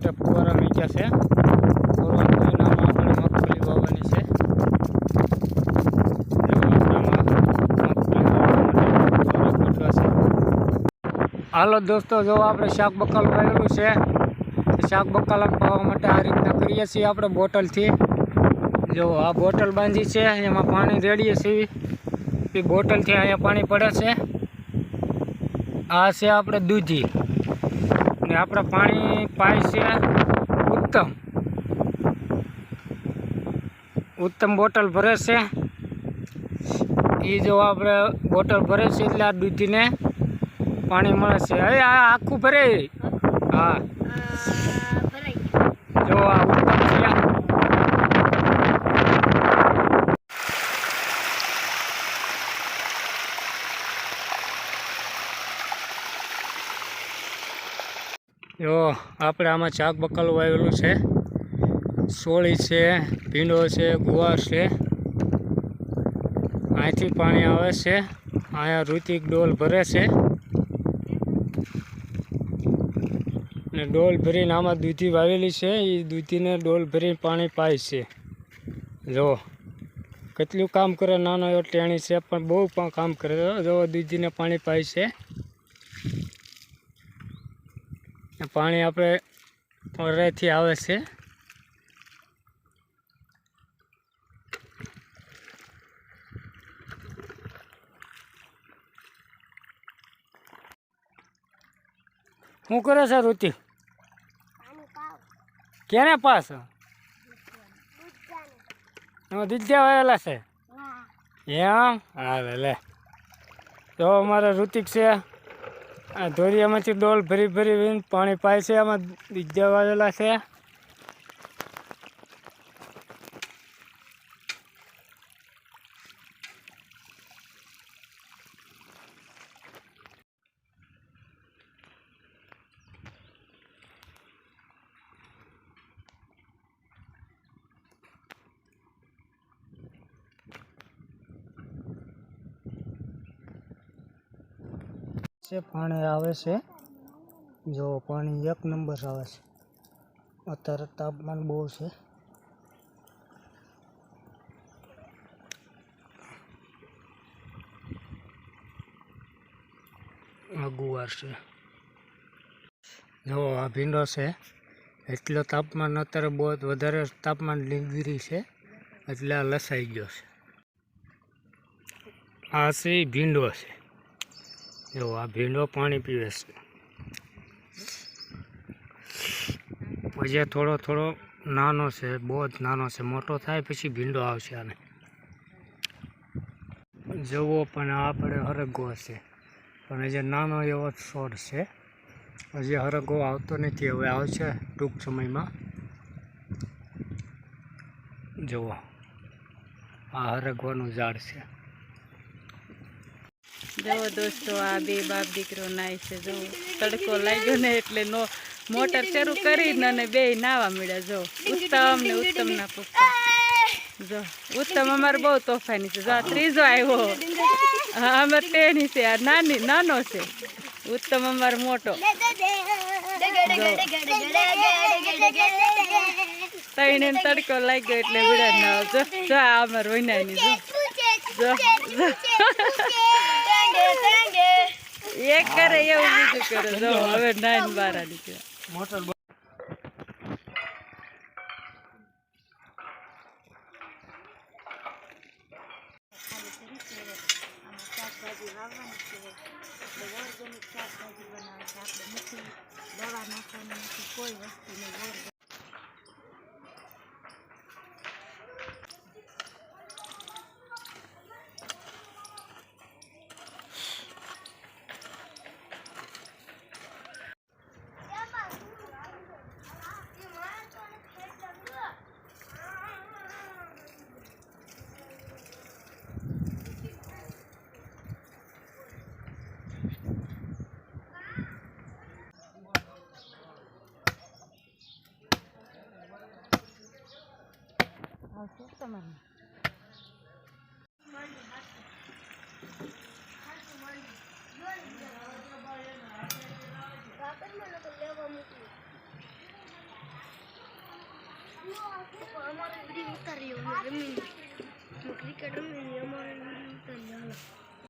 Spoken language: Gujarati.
માટે ફુવારા મૂક્યા છે। ફુવારા મહિનામાં આપણે મગફળી વાવવાની છે। હાલો દોસ્તો, જો આપણે શાક બકાલ વાવેલું છે। શાક બકાલ પાવા માટે આ રીતના કરીએ છીએ આપણે બોટલથી। જો આ બોટલ બાંધી છે, એમાં પાણી રેડીએ છીએ। એ બોટલથી અહીંયા પાણી પડે છે। આ છે આપણે દૂધી ને આપણે પાણી પાય છે ઉત્તમ બોટલ ભરે છે। એ જો આપણે બોટલ ભરે છે એટલે આ દૂધીને પાણી મળે છે। હવે આ આખું ભરે, હા જો આ ઉત્તમ છે। જો આપણે આમાં શાક બકાલું વાવેલું છે। સોળી છે, ભીંડો છે, ગુવાર છે। અહીંથી પાણી આવે છે, અહીંયા ઋતિક ડોલ ભરે છે ને ડોલ ભરીને આમાં દૂધી વાવેલી છે। એ દૂધીને ડોલ ભરીને પાણી પાય છે। જો કેટલું કામ કરે, નાનો એવો ટેણી છે પણ બહુ પણ કામ કરે। જો દૂધીને પાણી પાય છે। પાણી આપણે અરેથી આવે છે। શું કરે છે ઋતિક? કેને પાસ એમાં દૂધિયા વાવેલા છે એમ? હા લે, તો અમારે ઋતિક છે આ ધોરિયામાંથી ડોલ ભરી ભરી પાણી પાય છે। આમાં દૂધિયા વાવેલા છે। પાણી આવે છે, જો પાણી એક નંબર આવે છે। અત્યારે તાપમાન બહુ છે। આ ગુવાર છે, જો આ ભીંડો છે। એટલો તાપમાન અત્યારે બહુ વધારે તાપમાન ડિગ્રી છે એટલે આ લસાઈ ગયો છે। આ છે ભીંડો છે, જો આ ભીંડો પાણી પીવે છે। પછી થોડો થોડો નાનો છે, બહુ જ નાનો છે। મોટો થાય પછી ભીંડો આવશે આને જવો, પણ આપણે હરગવો છે પણ જે નાનો એવો છોડ છે। હજી હરગવો આવતો નથી, હવે આવશે ટૂંક સમયમાં। જુઓ આ હરગવાનું ઝાડ છે। જો દોસ્તો, આ બે બાપ દીકરો નાય છે। જો તડકો લાગ્યો ને એટલે નો મોટર શરૂ કરીને અને બે નાવા મળ્યા। જો ઉત્તમ ને ઉત્તમ ના પપ્પા, જો ઉત્તમ અમારે બહુ તોફાની છે। જો આ ત્રીજો આવ્યો, હા અમારે તેની છે, આ નાનો છે। ઉત્તમ અમારો મોટો, તઈને તડકો લાગ્યો એટલે વિડા ના જો આ અમારે વૈનાની જો એક કરે એવું બીજું કરે। જો હવે નાઈન બારા નીકળ્યા મોટર દવા નાખવાની નથી, કોઈ વસ્તુ નહીં। આવશે તમારે અમારે વિડીયો ઉતારી રમી ક્રિકેટ રમી અમારે વિડીયો ઉતારી હાલો